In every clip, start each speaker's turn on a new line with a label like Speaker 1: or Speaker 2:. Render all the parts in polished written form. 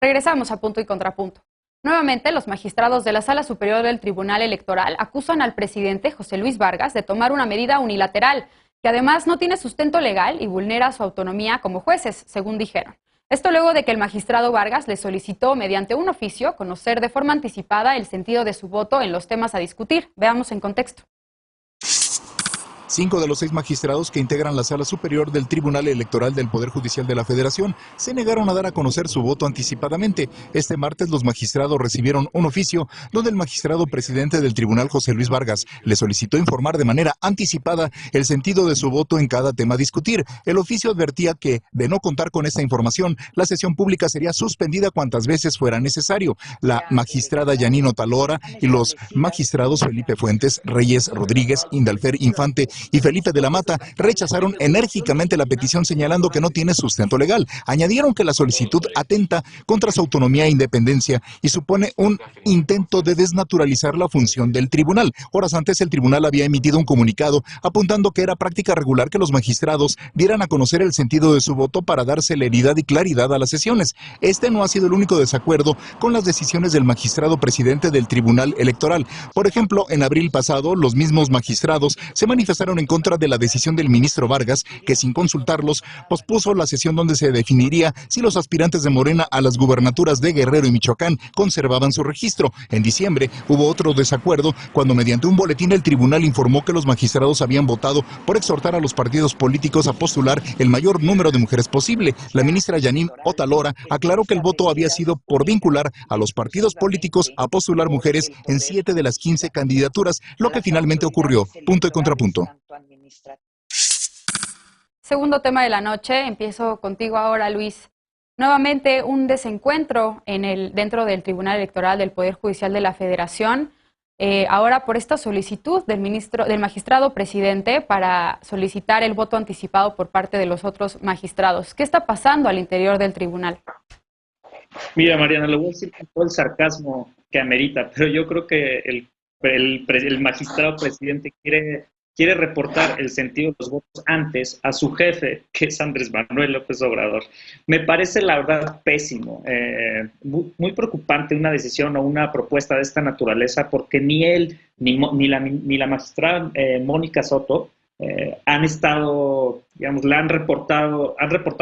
Speaker 1: Regresamos a Punto y Contrapunto. Nuevamente, los magistrados de la Sala Superior del Tribunal Electoral acusan al presidente José Luis Vargas de tomar una medida unilateral, que además no tiene sustento legal y vulnera su autonomía como jueces, según dijeron. Esto luego de que el magistrado Vargas le solicitó, mediante un oficio, conocer de forma anticipada el sentido de su voto en los temas a discutir. Veamos en contexto.
Speaker 2: 5 de los 6 magistrados que integran la Sala Superior del Tribunal Electoral del Poder Judicial de la Federación se negaron a dar a conocer su voto anticipadamente. Este martes los magistrados recibieron un oficio donde el magistrado presidente del tribunal, José Luis Vargas, le solicitó informar de manera anticipada el sentido de su voto en cada tema a discutir. El oficio advertía que, de no contar con esta información, la sesión pública sería suspendida cuantas veces fuera necesario. La magistrada Yanino Otalora y los magistrados Felipe Fuentes, Reyes Rodríguez, Indalfer Infante y Felipe de la Mata rechazaron enérgicamente la petición, señalando que no tiene sustento legal. Añadieron que la solicitud atenta contra su autonomía e independencia y supone un intento de desnaturalizar la función del tribunal. Horas antes, el tribunal había emitido un comunicado apuntando que era práctica regular que los magistrados dieran a conocer el sentido de su voto para dar celeridad y claridad a las sesiones. Este no ha sido el único desacuerdo con las decisiones del magistrado presidente del Tribunal Electoral. Por ejemplo, en abril pasado, los mismos magistrados se manifestaron en contra de la decisión del ministro Vargas, que sin consultarlos pospuso la sesión donde se definiría si los aspirantes de Morena a las gubernaturas de Guerrero y Michoacán conservaban su registro. En diciembre hubo otro desacuerdo cuando mediante un boletín el tribunal informó que los magistrados habían votado por exhortar a los partidos políticos a postular el mayor número de mujeres posible. La ministra Yanino Otalora aclaró que el voto había sido por vincular a los partidos políticos a postular mujeres en 7 de las 15 candidaturas, lo que finalmente ocurrió. Punto y contrapunto.
Speaker 1: Segundo tema de la noche, empiezo contigo ahora, Luis. Nuevamente un desencuentro dentro del Tribunal Electoral del Poder Judicial de la Federación, ahora por esta solicitud del magistrado presidente para solicitar el voto anticipado por parte de los otros magistrados. ¿Qué está pasando al interior del tribunal?
Speaker 3: Mira, Mariana, le voy a decir con todo el sarcasmo que amerita, pero yo creo que el magistrado presidente quiere reportar el sentido de los votos antes a su jefe, que es Andrés Manuel López Obrador. Me parece, la verdad, pésimo, muy preocupante una decisión o una propuesta de esta naturaleza, porque ni él ni la magistrada Mónica Soto han estado, digamos, han reportado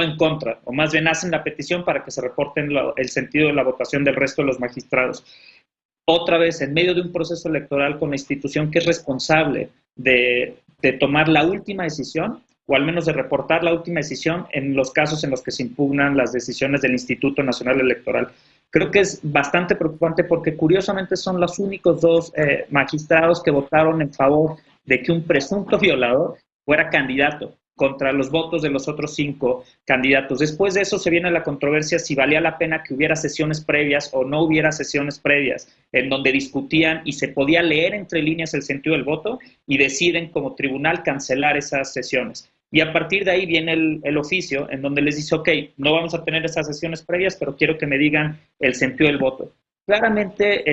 Speaker 3: en contra, o más bien hacen la petición para que se reporten el sentido de la votación del resto de los magistrados. Otra vez, en medio de un proceso electoral con la institución que es responsable de tomar la última decisión, o al menos de reportar la última decisión en los casos en los que se impugnan las decisiones del Instituto Nacional Electoral. Creo que es bastante preocupante porque curiosamente son los únicos 2 magistrados que votaron en favor de que un presunto violador fuera candidato contra los votos de los otros 5 candidatos. Después de eso se viene la controversia si valía la pena que hubiera sesiones previas o no hubiera sesiones previas, en donde discutían y se podía leer entre líneas el sentido del voto y deciden como tribunal cancelar esas sesiones. Y a partir de ahí viene el oficio en donde les dice, ok, no vamos a tener esas sesiones previas, pero quiero que me digan el sentido del voto. Claramente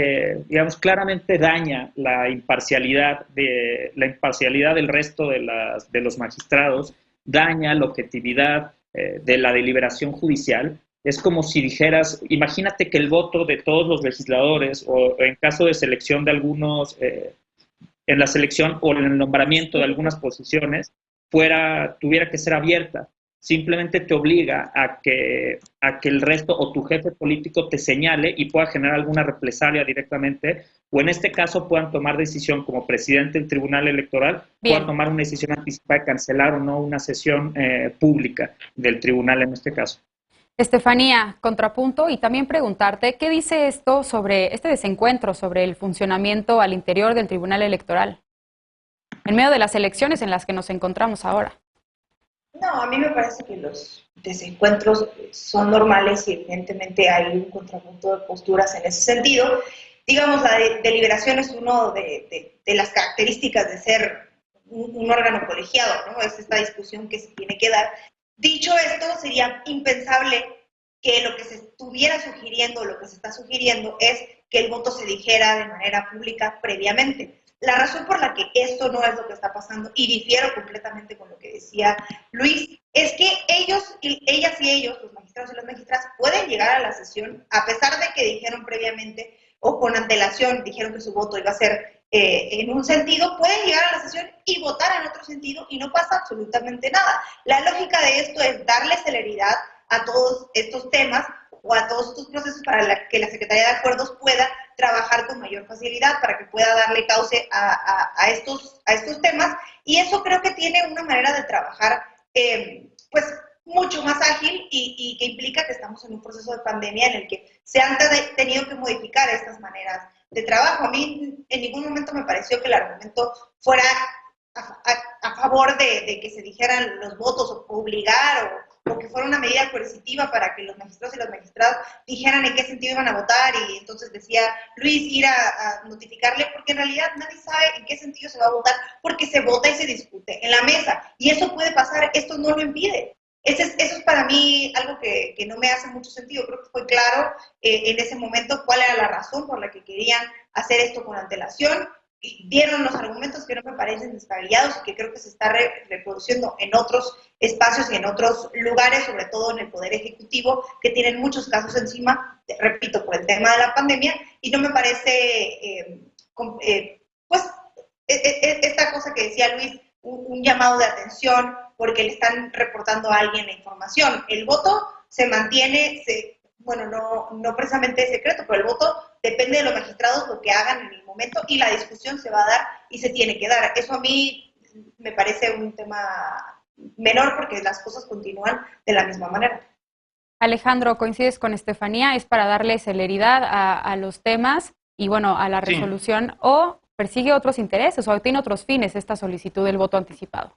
Speaker 3: daña la imparcialidad del resto de los magistrados, daña la objetividad de la deliberación judicial. Es como si dijeras, imagínate que el voto de todos los legisladores, o en caso de selección de algunos, en la selección o en el nombramiento de algunas posiciones, tuviera que ser abierta. Simplemente te obliga a que el resto o tu jefe político te señale y pueda generar alguna represalia directamente, o en este caso puedan tomar decisión como presidente del Tribunal Electoral, puedan tomar una decisión anticipada de cancelar o no una sesión pública del tribunal en este caso.
Speaker 1: Estefanía, contrapunto, y también preguntarte, ¿qué dice esto sobre este desencuentro, sobre el funcionamiento al interior del Tribunal Electoral, en medio de las elecciones en las que nos encontramos ahora?
Speaker 4: No, a mí me parece que los desencuentros son normales y evidentemente hay un contrapunto de posturas en ese sentido. Digamos, la deliberación es uno de las características de ser un órgano colegiado, ¿no? Es esta discusión que se tiene que dar. Dicho esto, sería impensable que lo que se estuviera sugiriendo, lo que se está sugiriendo es que el voto se dijera de manera pública previamente. La razón por la que esto no es lo que está pasando, y difiero completamente con lo que decía Luis, es que ellas y ellos, los magistrados, magistrados y las magistradas pueden llegar a la sesión, a pesar de que dijeron previamente o con antelación dijeron que su voto iba a ser en un sentido, pueden llegar a la sesión y votar en otro sentido y no pasa absolutamente nada. La lógica de esto es darle celeridad a todos estos temas o a todos estos procesos para que la Secretaría de Acuerdos pueda trabajar con mayor facilidad, para que pueda darle cauce a estos temas, y eso creo que tiene una manera de trabajar pues mucho más ágil y que implica que estamos en un proceso de pandemia en el que se han tenido que modificar estas maneras de trabajo. A mí en ningún momento me pareció que el argumento fuera a favor de que se dijeran los votos o obligar o que fuera una medida coercitiva para que los magistrados y las magistradas dijeran en qué sentido iban a votar, y entonces decía Luis ir a notificarle, porque en realidad nadie sabe en qué sentido se va a votar, porque se vota y se discute en la mesa, y eso puede pasar, esto no lo impide. Eso es para mí algo que no me hace mucho sentido. Creo que fue claro en ese momento cuál era la razón por la que querían hacer esto con antelación. Dieron los argumentos que no me parecen descabellados y que creo que se está reproduciendo en otros espacios y en otros lugares, sobre todo en el Poder Ejecutivo, que tienen muchos casos encima, repito, por el tema de la pandemia, y no me parece, pues, esta cosa que decía Luis, un llamado de atención porque le están reportando a alguien la información. El voto se mantiene, bueno, no precisamente secreto, pero el voto depende de los magistrados, lo que hagan en el momento, y la discusión se va a dar y se tiene que dar. Eso a mí me parece un tema menor porque las cosas continúan de la misma manera.
Speaker 1: Alejandro, coincides con Estefanía, es para darle celeridad a los temas y bueno, a la resolución, sí, o persigue otros intereses o tiene otros fines esta solicitud del voto anticipado.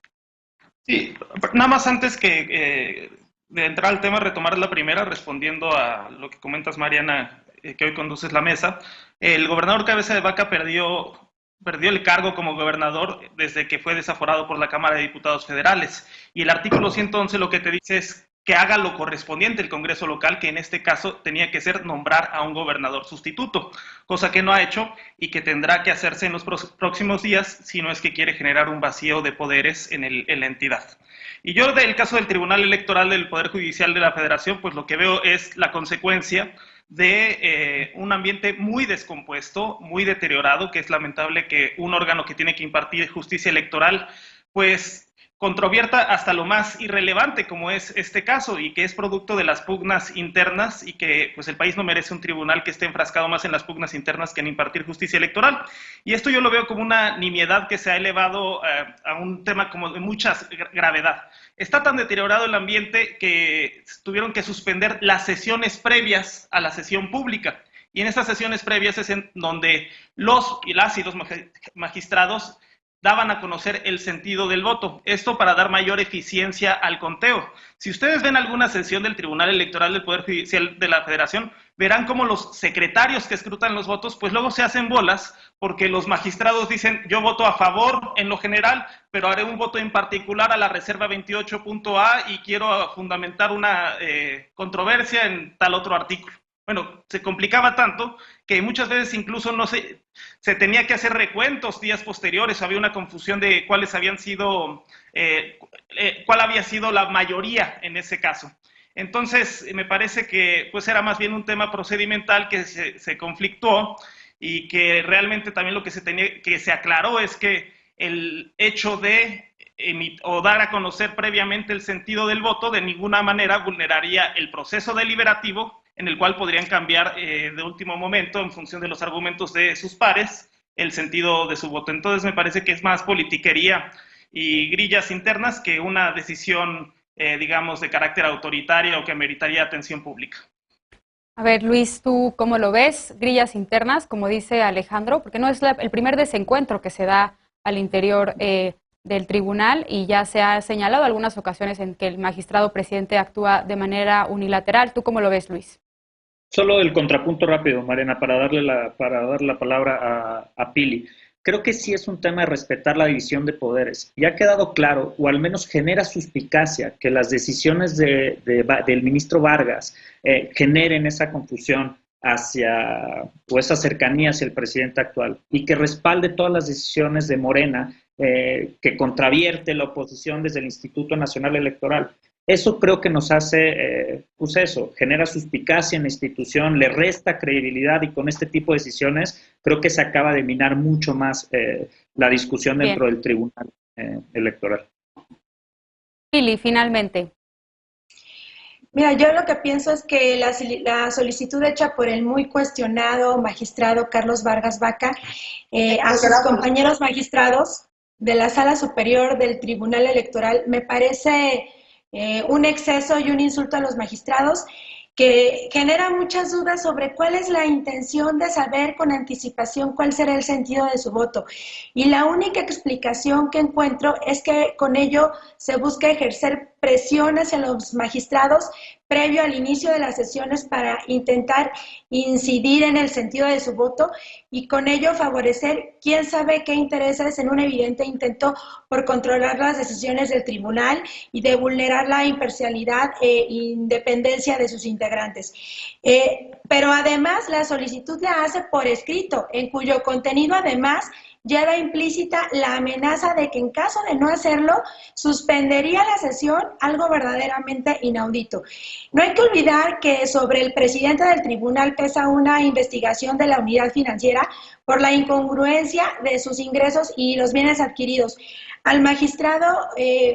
Speaker 5: Sí, nada más antes de entrar al tema, retomar la primera, respondiendo a lo que comentas, Mariana, que hoy conduces la mesa. El gobernador Cabeza de Vaca perdió el cargo como gobernador desde que fue desaforado por la Cámara de Diputados Federales. Y el artículo 111 lo que te dice es que haga lo correspondiente el Congreso local, que en este caso tenía que ser nombrar a un gobernador sustituto, cosa que no ha hecho y que tendrá que hacerse en los próximos días si no es que quiere generar un vacío de poderes en la entidad. Y yo del caso del Tribunal Electoral del Poder Judicial de la Federación, pues lo que veo es la consecuencia de un ambiente muy descompuesto, muy deteriorado, que es lamentable que un órgano que tiene que impartir justicia electoral, pues controvierta hasta lo más irrelevante como es este caso y que es producto de las pugnas internas y que pues el país no merece un tribunal que esté enfrascado más en las pugnas internas que en impartir justicia electoral. Y esto yo lo veo como una nimiedad que se ha elevado a un tema como de mucha gravedad. Está tan deteriorado el ambiente que tuvieron que suspender las sesiones previas a la sesión pública. Y en estas sesiones previas es en donde los magistrados daban a conocer el sentido del voto. Esto para dar mayor eficiencia al conteo. Si ustedes ven alguna sesión del Tribunal Electoral del Poder Judicial de la Federación, verán cómo los secretarios que escrutan los votos, pues luego se hacen bolas, porque los magistrados dicen, yo voto a favor en lo general, pero haré un voto en particular a la reserva 28.a y quiero fundamentar una controversia en tal otro artículo. Bueno, se complicaba tanto que muchas veces incluso no se tenía que hacer recuentos días posteriores, había una confusión de cuáles habían sido, cuál había sido la mayoría en ese caso. Entonces, me parece que pues era más bien un tema procedimental que se conflictuó y que realmente también lo que se aclaró es que el hecho de dar a conocer previamente el sentido del voto de ninguna manera vulneraría el proceso deliberativo, en el cual podrían cambiar de último momento, en función de los argumentos de sus pares, el sentido de su voto. Entonces me parece que es más politiquería y grillas internas que una decisión, digamos, de carácter autoritario o que meritaría atención pública.
Speaker 1: A ver, Luis, ¿tú cómo lo ves? Grillas internas, como dice Alejandro, porque no es el primer desencuentro que se da al interior del tribunal y ya se ha señalado algunas ocasiones en que el magistrado presidente actúa de manera unilateral. ¿Tú cómo lo ves, Luis?
Speaker 3: Solo el contrapunto rápido, Mariana, para darle la palabra a Pili. Creo que sí es un tema de respetar la división de poderes. Y ha quedado claro, o al menos genera suspicacia, que las decisiones del ministro Vargas generen esa confusión o esa cercanía hacia el presidente actual y que respalde todas las decisiones de Morena que contravierte la oposición desde el Instituto Nacional Electoral. Eso creo que nos hace, pues eso, genera suspicacia en la institución, le resta credibilidad y con este tipo de decisiones creo que se acaba de minar mucho más la discusión dentro del Tribunal Electoral.
Speaker 1: Pili, finalmente.
Speaker 6: Mira, yo lo que pienso es que la solicitud hecha por el muy cuestionado magistrado Carlos Vargas Vaca a sus compañeros magistrados de la Sala Superior del Tribunal Electoral me parece un exceso y un insulto a los magistrados que genera muchas dudas sobre cuál es la intención de saber con anticipación cuál será el sentido de su voto. Y la única explicación que encuentro es que con ello se busca ejercer presión hacia los magistrados previo al inicio de las sesiones para intentar incidir en el sentido de su voto y con ello favorecer quién sabe qué intereses en un evidente intento por controlar las decisiones del tribunal y de vulnerar la imparcialidad e independencia de sus integrantes. Pero además la solicitud la hace por escrito, en cuyo contenido además lleva implícita la amenaza de que en caso de no hacerlo, suspendería la sesión, algo verdaderamente inaudito. No hay que olvidar que sobre el presidente del tribunal pesa una investigación de la unidad financiera por la incongruencia de sus ingresos y los bienes adquiridos. Al magistrado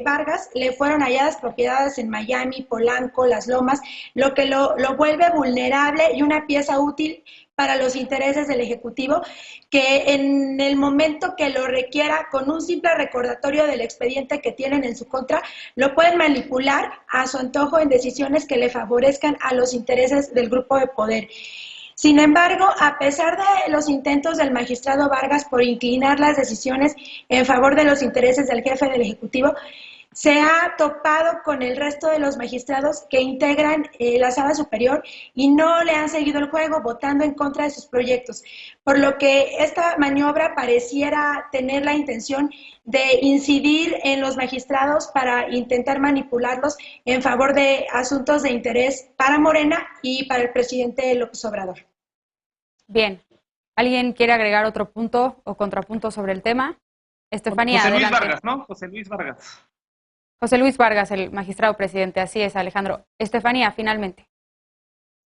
Speaker 6: Vargas le fueron halladas propiedades en Miami, Polanco, Las Lomas, lo que lo vuelve vulnerable y una pieza útil para los intereses del Ejecutivo, que en el momento que lo requiera, con un simple recordatorio del expediente que tienen en su contra, lo pueden manipular a su antojo en decisiones que le favorezcan a los intereses del grupo de poder. Sin embargo, a pesar de los intentos del magistrado Vargas por inclinar las decisiones en favor de los intereses del jefe del Ejecutivo, se ha topado con el resto de los magistrados que integran la Sala Superior y no le han seguido el juego, votando en contra de sus proyectos. Por lo que esta maniobra pareciera tener la intención de incidir en los magistrados para intentar manipularlos en favor de asuntos de interés para Morena y para el presidente López Obrador.
Speaker 1: Bien. ¿Alguien quiere agregar otro punto o contrapunto sobre el tema? Estefanía,
Speaker 5: José Luis
Speaker 1: adelante.
Speaker 5: Vargas, ¿no? José Luis Vargas.
Speaker 1: José Luis Vargas, el magistrado presidente. Así es, Alejandro. Estefanía, finalmente.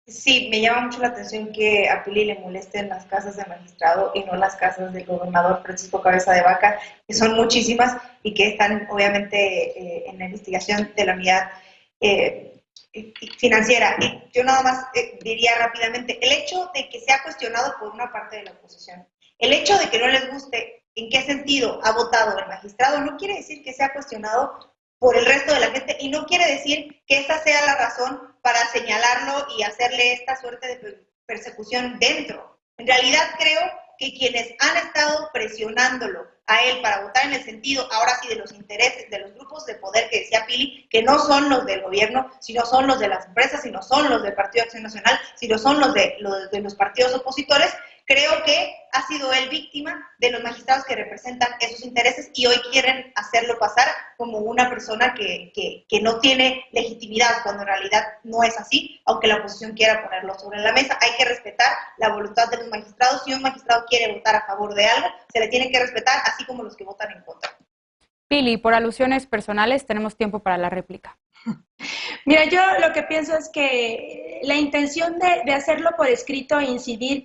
Speaker 4: Sí, me llama mucho la atención que a Pili le molesten las casas de magistrado y no las casas del gobernador Francisco Cabeza de Vaca, que son muchísimas y que están obviamente en la investigación de la unidad financiera. Y yo nada más diría rápidamente, el hecho de que sea cuestionado por una parte de la oposición, el hecho de que no les guste en qué sentido ha votado el magistrado, no quiere decir que sea cuestionado por el resto de la gente y no quiere decir que esta sea la razón para señalarlo y hacerle esta suerte de persecución dentro. En realidad creo que quienes han estado presionándolo a él para votar en el sentido, ahora sí, de los intereses de los grupos de poder que decía Pili, que no son los del gobierno, sino son los de las empresas, sino son los del Partido de Acción Nacional, sino son los de los partidos opositores, creo que ha sido él víctima de los magistrados que representan esos intereses y hoy quieren hacerlo pasar como una persona que no tiene legitimidad, cuando en realidad no es así, aunque la oposición quiera ponerlo sobre la mesa. Hay que respetar la voluntad de los magistrados. Si un magistrado quiere votar a favor de algo, se le tiene que respetar, así como los que votan en contra.
Speaker 1: Pili, por alusiones personales, tenemos tiempo para la réplica.
Speaker 6: Mira, yo lo que pienso es que la intención de hacerlo por escrito e incidir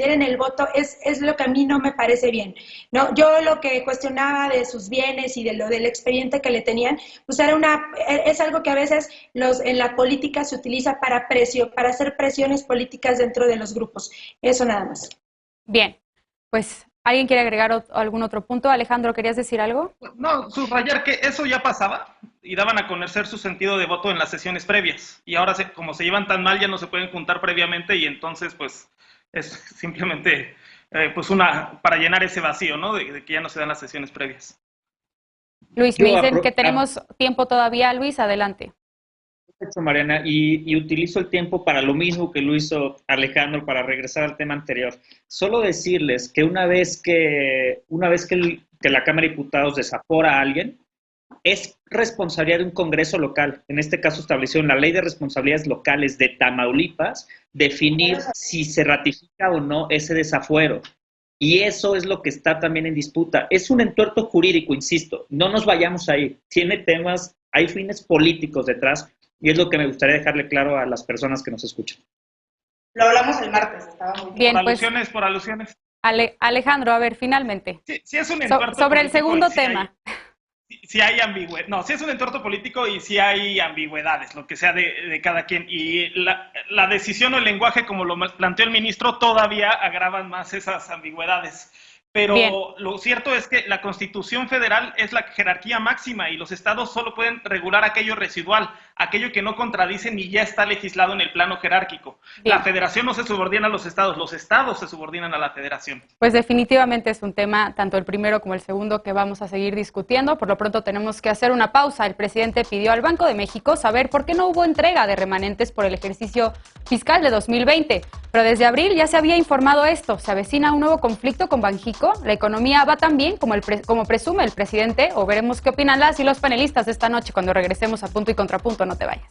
Speaker 6: en el voto es lo que a mí no me parece bien, ¿no? Yo lo que cuestionaba de sus bienes y de lo del expediente que le tenían, pues es algo que a veces en la política se utiliza para hacer presiones políticas dentro de los grupos. Eso nada más.
Speaker 1: Bien, pues ¿alguien quiere agregar algún otro punto? Alejandro, ¿querías decir algo?
Speaker 5: No, subrayar que eso ya pasaba y daban a conocer su sentido de voto en las sesiones previas. Y ahora, como se llevan tan mal, ya no se pueden juntar previamente y entonces, pues, es simplemente pues para llenar ese vacío, ¿no? De que ya no se dan las sesiones previas.
Speaker 1: Luis, me dicen que tenemos tiempo todavía. Luis, adelante.
Speaker 3: Perfecto, Mariana, y utilizo el tiempo para lo mismo que lo hizo Alejandro, para regresar al tema anterior. Solo decirles que una vez que la Cámara de Diputados desafora a alguien, es responsabilidad de un Congreso local. En este caso estableció en la Ley de Responsabilidades Locales de Tamaulipas definir si se ratifica o no ese desafuero. Y eso es lo que está también en disputa. Es un entuerto jurídico, insisto, no nos vayamos ahí. Tiene temas Hay fines políticos detrás y es lo que me gustaría dejarle claro a las personas que nos escuchan.
Speaker 4: Lo hablamos el martes, estaba muy bien.
Speaker 5: Por alusiones.
Speaker 1: Alejandro, a ver, finalmente.
Speaker 5: Sí es un entuerto
Speaker 1: sobre el segundo tema.
Speaker 5: Si hay ambigüedad, no, si es un entuerto político y si hay ambigüedades, lo que sea de cada quien. Y la decisión o el lenguaje, como lo planteó el ministro, todavía agravan más esas ambigüedades. Pero bien, lo cierto es que la Constitución Federal es la jerarquía máxima y los estados solo pueden regular aquello residual, aquello que no contradice ni ya está legislado en el plano jerárquico. Bien. La federación no se subordina a los estados se subordinan a la federación.
Speaker 1: Pues definitivamente es un tema, tanto el primero como el segundo, que vamos a seguir discutiendo. Por lo pronto tenemos que hacer una pausa. El presidente pidió al Banco de México saber por qué no hubo entrega de remanentes por el ejercicio fiscal de 2020. Pero desde abril ya se había informado esto. Se avecina un nuevo conflicto con Banjico. La economía va tan bien como presume el presidente, o veremos qué opinan las y los panelistas esta noche cuando regresemos a Punto y Contrapunto. No te vayas.